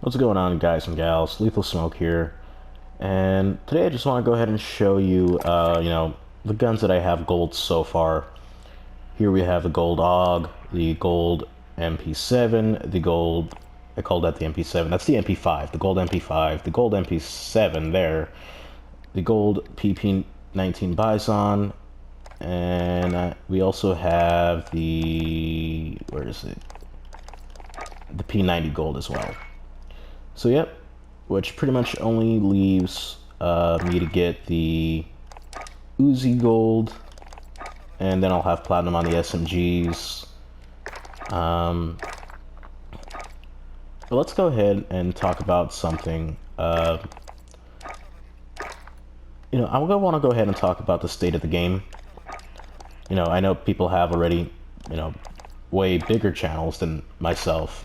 What's going on, guys and gals? Lethal Smoke here, and today I just want to go ahead and show you, the guns that I have gold so far. Here we have the gold AUG, the gold MP7, the gold, I call that the MP7, that's the MP5, the gold MP5, the gold MP7 there, the gold PP19 Bison, and we also have the, where is it? The P90 gold as well. So yep, which pretty much only leaves me to get the Uzi gold, and then I'll have platinum on the SMGs. But let's go ahead and talk about something. I want to go ahead and talk about the state of the game. I know people have already, way bigger channels than myself.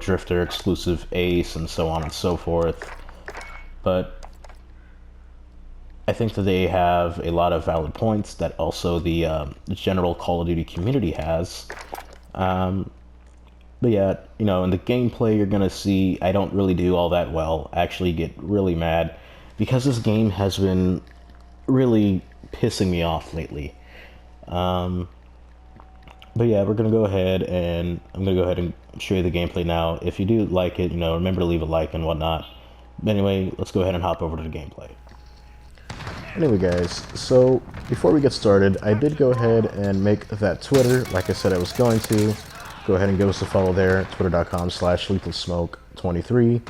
Drifter, exclusive Ace, and so on and so forth. But I think that they have a lot of valid points that also the general Call of Duty community has. But yeah, in the gameplay you're gonna see I don't really do all that well. I actually get really mad because this game has been really pissing me off lately. But yeah, we're gonna go ahead and I'm gonna go ahead and show you the gameplay now. If you do like it, remember to leave a like and whatnot. But anyway, let's go ahead and hop over to the gameplay. Anyway, guys, so before we get started, I did go ahead and make that Twitter, like I said I was going to. Go ahead and give us a follow there, twitter.com/lethalsmoke23.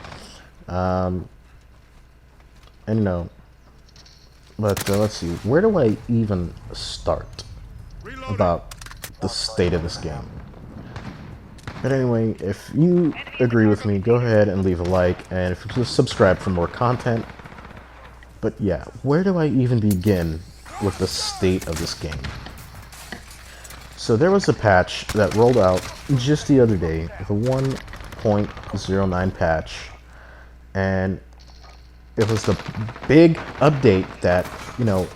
But let's see, where do I even start about the state of this game? But anyway, if you agree with me, go ahead and leave a like, and if you just subscribe for more content. But yeah, where do I even begin with the state of this game? So there was a patch that rolled out just the other day, the 1.09 patch, and it was the big update that,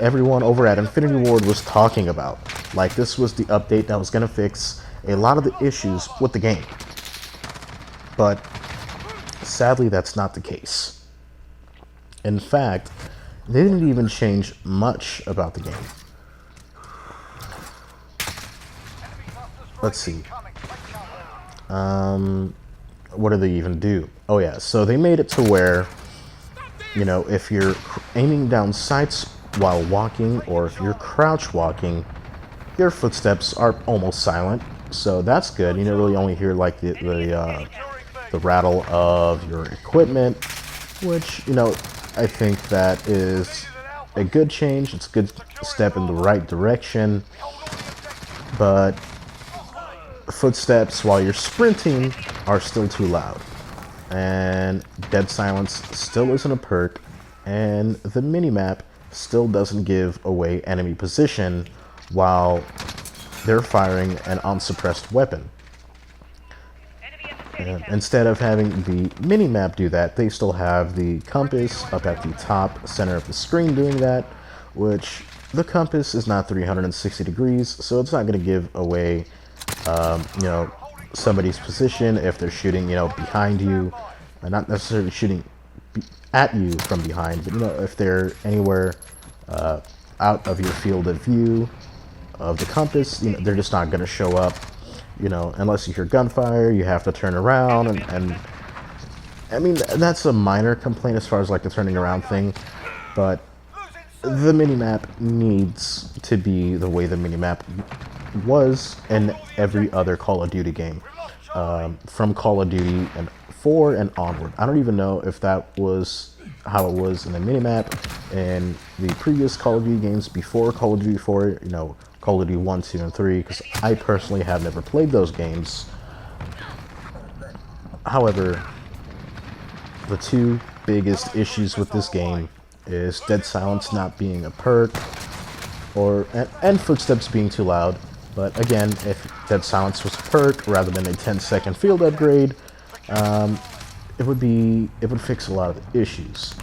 everyone over at Infinity Ward was talking about. Like, this was the update that was going to fix a lot of the issues with the game. But sadly, that's not the case. In fact, they didn't even change much about the game. Let's see. What do they even do? Oh yeah, so they made it to where, if you're aiming down sights while walking, or if you're crouch walking, your footsteps are almost silent. So that's good. You don't really only hear like the rattle of your equipment, which I think that is a good change. It's a good step in the right direction. But footsteps while you're sprinting are still too loud, and dead silence still isn't a perk, and the minimap still doesn't give away enemy position while they're firing an unsuppressed weapon. And instead of having the minimap do that, they still have the compass up at the top center of the screen doing that, which the compass is not 360 degrees, so it's not going to give away somebody's position if they're shooting, behind you, not necessarily shooting at you from behind, but if they're anywhere out of your field of view of the compass, they're just not going to show up. Unless you hear gunfire, you have to turn around, and I mean, that's a minor complaint as far as like the turning around thing, but the minimap needs to be the way the minimap was in every other Call of Duty game, from Call of Duty and 4 and onward. I don't even know if that was how it was in the minimap in the previous Call of Duty games before Call of Duty 4, Call of Duty 1, 2, and 3, because I personally have never played those games. However, the two biggest issues with this game is dead silence not being a perk, and footsteps being too loud. But again, if dead silence was a perk rather than a 10-second field upgrade, it would fix a lot of the issues.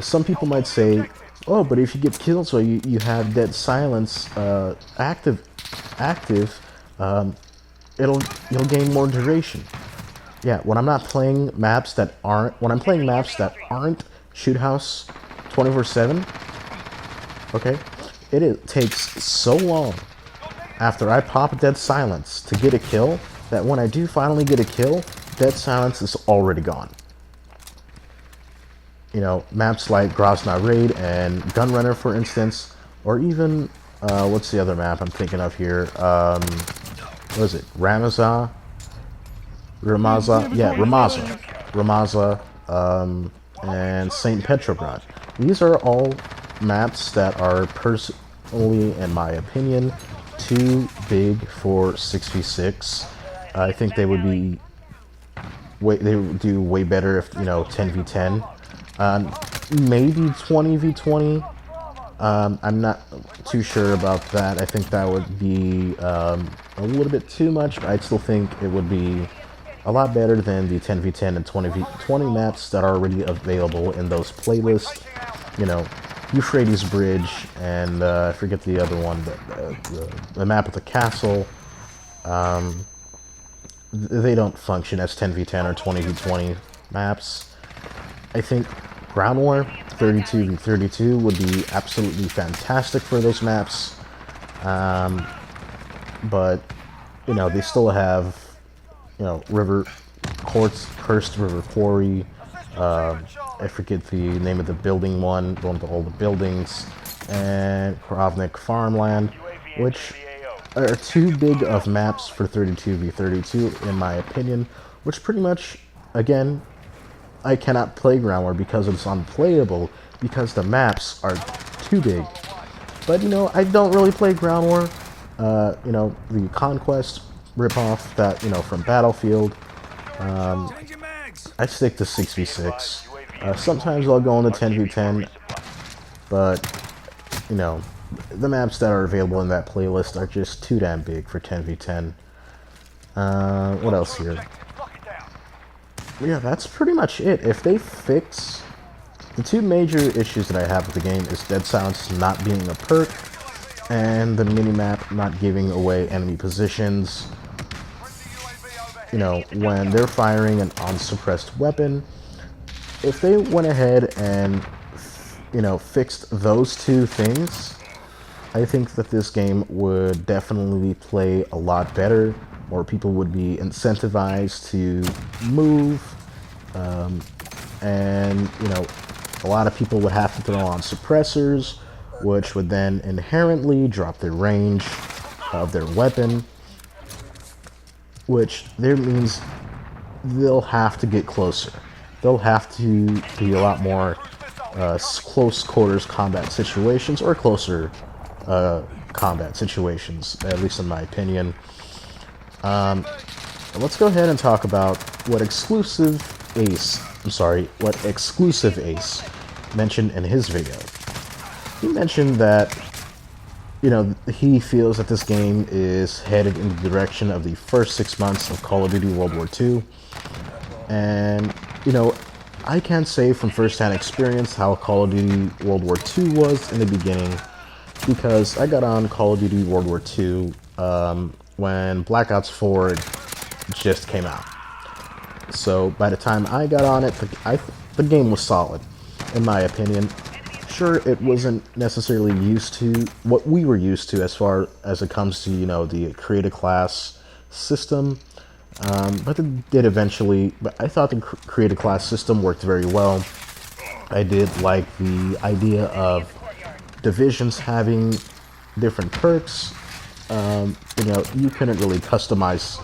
Some people might say, oh, but if you get killed, so you have dead silence active, you'll gain more duration. yeah, when I'm not playing maps that aren't, when I'm playing maps that aren't Shoot House 24/7, okay, it takes so long after I pop Dead Silence to get a kill that when I do finally get a kill, Dead Silence is already gone. You know, maps like Grozna Raid and Gunrunner, for instance, or even, what's the other map I'm thinking of here? What is it? Ramaza? Yeah, Ramaza, and St. Petrograd. These are all maps that are personally, in my opinion, too big for 6v6. I think they would be they would do way better if, you know, 10v10. Maybe 20v20. I'm not too sure about that. I think that would be a little bit too much, but I still think it would be a lot better than the 10v10 and 20v20 maps that are already available in those playlists. You know, Euphrates Bridge and I forget the other one, the map with the castle. They don't function as 10v10 or 20v20 maps. I think Ground War 32v32 would be absolutely fantastic for those maps. But, you know, they still have, you know, Cursed River Quarry, I forget the name of the building one, going to all the buildings, and Kravnik Farmland, which are too big of maps for 32v32 in my opinion, which pretty much, again, I cannot play Ground War because it's unplayable, because the maps are too big. But, you know, I don't really play Ground War. You know, the Conquest ripoff that, you know, from Battlefield. I stick to 6v6. Sometimes I'll go on the 10v10, but, you know, the maps that are available in that playlist are just too damn big for 10v10. What else here? Yeah, that's pretty much it. If they fix... The two major issues that I have with the game is Dead Silence not being a perk, and the minimap not giving away enemy positions. You know, when they're firing an unsuppressed weapon, if they went ahead and, you know, fixed those two things, I think that this game would definitely play a lot better. More people would be incentivized to move, and, you know, a lot of people would have to throw on suppressors, which would then inherently drop the range of their weapon, which there means they'll have to get closer. They'll have to be a lot more close quarters combat situations, or closer combat situations, at least in my opinion. Let's go ahead and talk about what Exclusive Ace mentioned in his video. He mentioned that, you know, he feels that this game is headed in the direction of the first 6 months of Call of Duty World War II. And, you know, I can't say from first-hand experience how Call of Duty World War II was in the beginning, because I got on Call of Duty World War II when Black Ops 4 just came out. So by the time I got on it, the game was solid, in my opinion. Sure, it wasn't necessarily used to what we were used to as far as it comes to, you know, the create class system, but it did eventually. But I thought the create class system worked very well. I did like the idea of divisions having different perks. You know, you couldn't really customize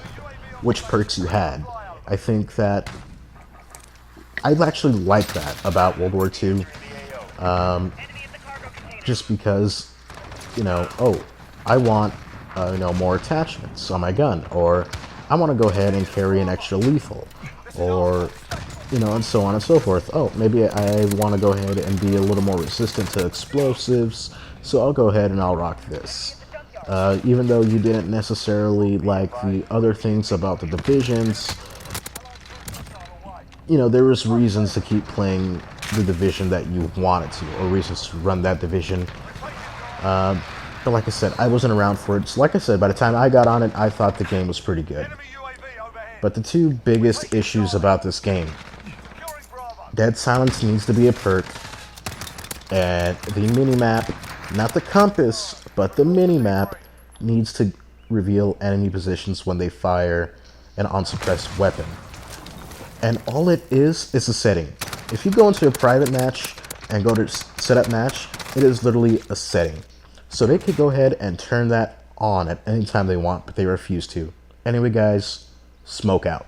which perks you had. I think that I actually like that about World War II. Just because, you know, oh, I want, you know, more attachments on my gun, or I want to go ahead and carry an extra lethal, or, you know, and so on and so forth. Oh, maybe I want to go ahead and be a little more resistant to explosives, so I'll go ahead and I'll rock this. Even though you didn't necessarily like the other things about the divisions, you know, there was reasons to keep playing the division that you wanted to, or reasons to run that division. But like I said, I wasn't around for it. So like I said, by the time I got on it, I thought the game was pretty good. But the two biggest issues about this game, Dead Silence needs to be a perk, and the minimap, not the compass, but the minimap, needs to reveal enemy positions when they fire an unsuppressed weapon. And all it is a setting. If you go into a private match and go to setup match, it is literally a setting. So they could go ahead and turn that on at any time they want, but they refuse to. Anyway guys, smoke out.